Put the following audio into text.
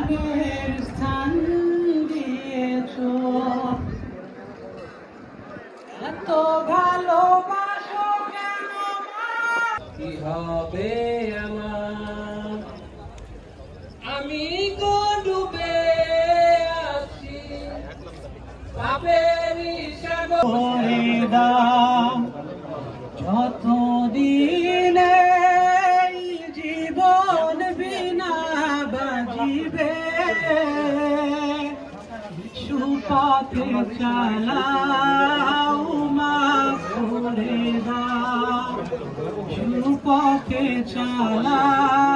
প্রাণের স্থান দিয়েছ, এত ভালোবাসো কেন কি হবে আমার, আমি তো ডুবে আছি পাপেরই সাগরে দাও, যতদিন এই জীবন বিনা বাজিবে, সুপথে চালাও মাফ করে দাও, সুপথে চালাও।